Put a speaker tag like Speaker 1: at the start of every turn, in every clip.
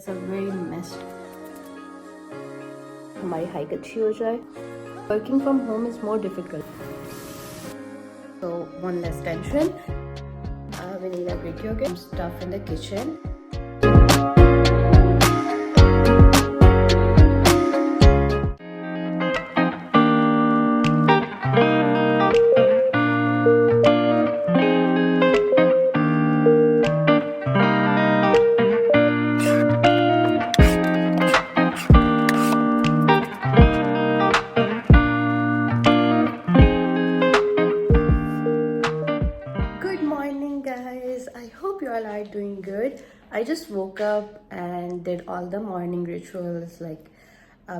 Speaker 1: a very mess. हमारी hike अच्छी हो जाए. Working from home is more difficult. So one less tension. We need a Greek yogurt, some stuff in the kitchen. All are doing good. I just woke up and did all the morning rituals like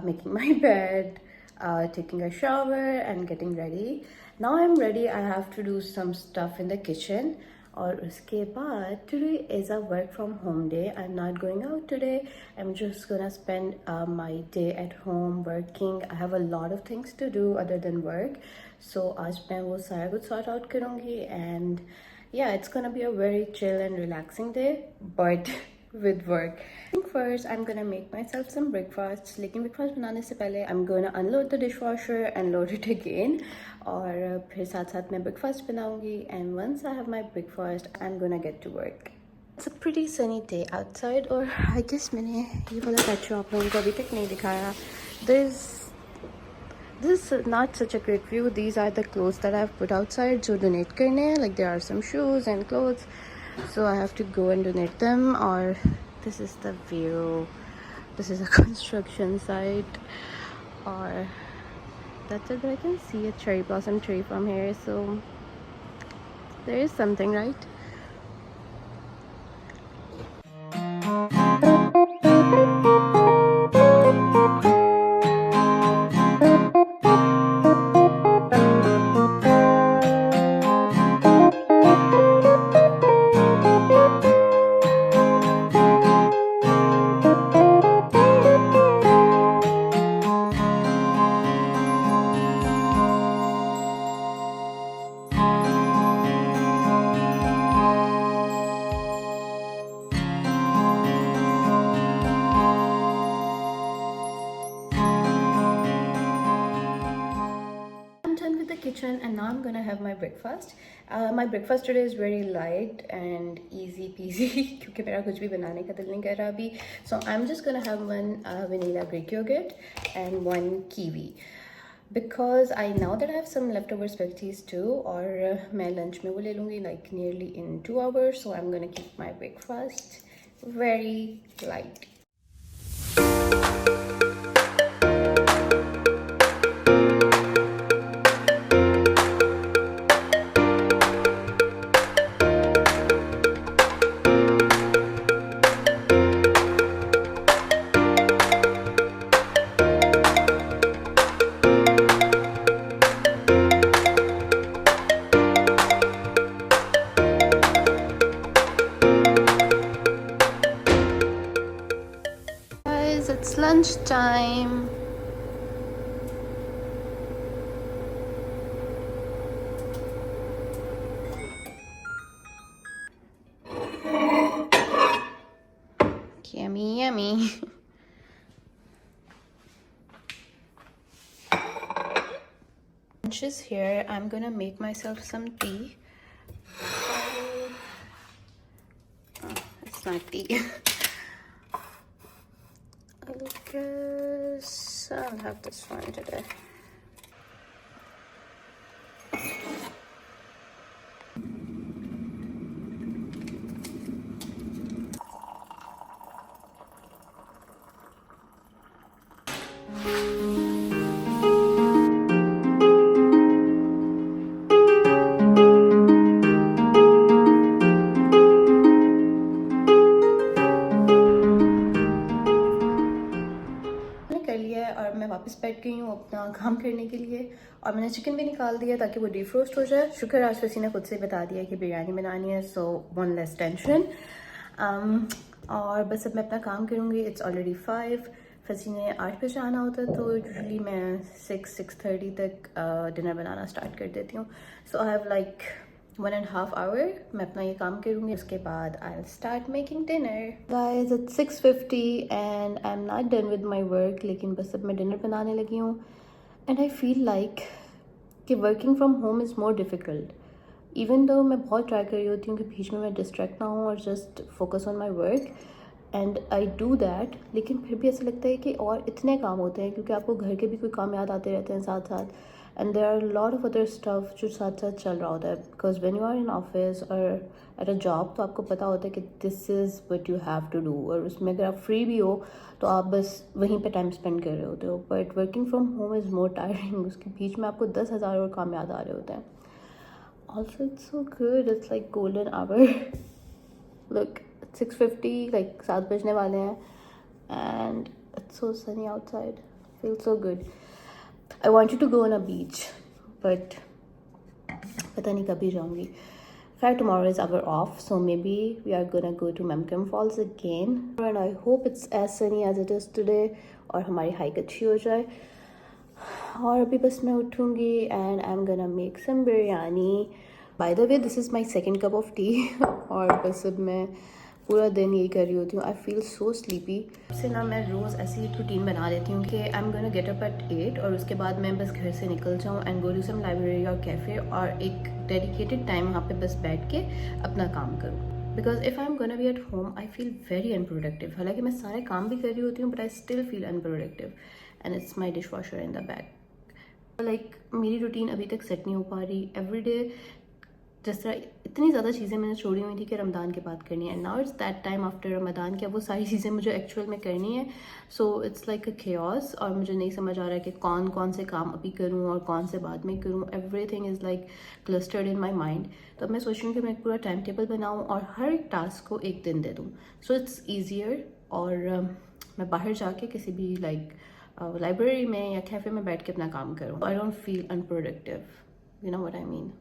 Speaker 1: making my bed, taking a shower and getting ready. Now I'm ready. I have to do some stuff in the kitchen. और उसके बाद today is a work from home day. I'm not going out today. I'm just gonna spend my day at home working. I have a lot of things to do other than work. So आज मैं वो सारा कुछ sort out करूँगी and yeah, it's gonna be a very chill and relaxing day, but with work. First, I'm gonna make myself some breakfast. लेकिन breakfast बनाने से पहले I'm gonna unload the dishwasher and load it again. और फिर साथ साथ मैं breakfast बनाऊंगी. And once I have my breakfast, I'm gonna get to work. It's a pretty sunny day outside. और I guess मैंने ये वाला picture आप लोगों को अभी तक नहीं दिखाया. This is not such a great view. These are the clothes that I've put outside to donate karne. Like there are some shoes and clothes, so I have to go and donate them. Or this is the view. This is a construction site, or that's it. But I can see a cherry blossom tree from here, so there is something, right? Kitchen and now I'm gonna have my breakfast. My breakfast today is very light and easy peasy क्योंकि मेरा कुछ भी बनाने का दिल नहीं कर रहा अभी. So I'm just gonna have one vanilla Greek yogurt and one kiwi because I know that I have some leftover spaghettis too. और मैं lunch में वो ले लूँगी like nearly in 2 hours. So I'm gonna keep my breakfast very light. It's lunchtime. Yummy, yummy. Lunch is here. I'm gonna make myself some tea. Oh, it's not tea. I guess I'll have this one today. और मैं वापस बैठ गई हूँ अपना काम करने के लिए और मैंने चिकन भी निकाल दिया ताकि वो डिफ्रोस्ट हो जाए. शुक्र आज फसी ने खुद से बता दिया कि बिरयानी बनानी है, सो वन लेस टेंशन. और बस अब मैं अपना काम करूँगी. It's already 5. फसी ने 8 बजे आना होता है तो यूजुअली मैं 6-6:30 तक डिनर बनाना स्टार्ट कर देती हूँ. सो आई हैव लाइक 1.5 hour मैं अपना ये काम करूँगी, उसके बाद I'll start making dinner. Guys, it's 6:50 and I'm not done with my work, लेकिन बस अब मैं डिनर बनाने लगी हूँ. And I feel like कि working from home is more difficult. Even though मैं बहुत ट्राई कर रही होती हूँ कि बीच में मैं डिस्ट्रैक्ट ना हूँ और just focus on my work, and I do that, लेकिन फिर भी ऐसा लगता है कि और इतने काम होते हैं क्योंकि आपको घर के भी कोई काम याद आते रहते हैं साथ साथ, and there are lot of other stuff जो साथ साथ चल रहा होता है. Because when you are in office और एट अ जॉब तो आपको पता होता है कि this is what you have to do, और उसमें अगर आप फ्री भी हो तो आप बस वहीं पे टाइम स्पेंड कर रहे होते हो. But working from home is more tiring. उसके बीच में आपको 10,000 और काम याद आ रहे होते हैं. Also, it's so good. It's like golden hour. Look, it's 6:50, like 7 बजने वाले हैं, and it's so sunny outside. Feels so good. I wanted to go on a beach, but पता नहीं कभी जाऊँगी. Fair, tomorrow is our off, so maybe we are gonna go to Memcam Falls again. And I hope it's as sunny as it is today, और हमारी hike अच्छी हो जाए. और अभी बस मैं उठूँगी and I am gonna make some biryani. By the way, this is my second cup of tea. और बस अब मैं पूरा दिन यही कर रही होती हूँ. I feel so sleepy. से ना मैं रोज़ ऐसी एक रूटीन बना लेती हूँ कि I am gonna get up at 8 और उसके बाद मैं बस घर से निकल जाऊँ and go to some library और कैफ़े, और एक डेडिकेटेड टाइम वहाँ पे बस बैठ के अपना काम करूँ. Because if I am gonna be at home I feel very unproductive. हालांकि मैं सारे काम भी कर रही होती हूँ but I still feel unproductive, and it's my dish washer in the bag. Like मेरी रूटीन अभी तक सेट नहीं हो पा रही. एवरी डे जिस तरह इतनी ज़्यादा चीज़ें मैंने छोड़ी हुई थी कि रमज़ान के बाद करनी है, now it's that time after Ramzan कि अब वो सारी चीज़ें मुझे एक्चुअल में करनी है. So it's like a chaos, और मुझे नहीं समझ आ रहा है कि कौन कौन से काम अभी करूँ और कौन से बाद में करूँ. Everything is like clustered in my mind. तो अब मैं सोच रही हूँ कि मैं एक पूरा टाइम टेबल बनाऊँ और हर एक टास्क को एक दिन दे दूँ. So it's easier. और मैं बाहर जाके किसी भी लाइक लाइब्रेरी में या कैफ़े में बैठ के अपना काम करूँ. I don't feel unproductive. You know what I mean.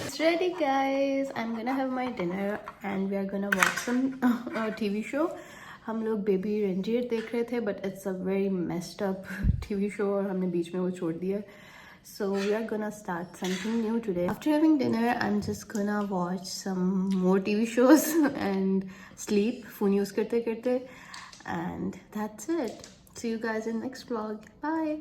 Speaker 1: It's ready, guys. I'm gonna have my dinner and we are gonna watch some TV show. हम लोग बेबी रंजीर देख रहे थे, but it's a very messed up TV show और हमने बीच में वो छोड़ दिया. So we are gonna start something new today. After having dinner, I'm just gonna watch some more TV shows and sleep. Phone use करते करते, and that's it. See you guys in next vlog. Bye.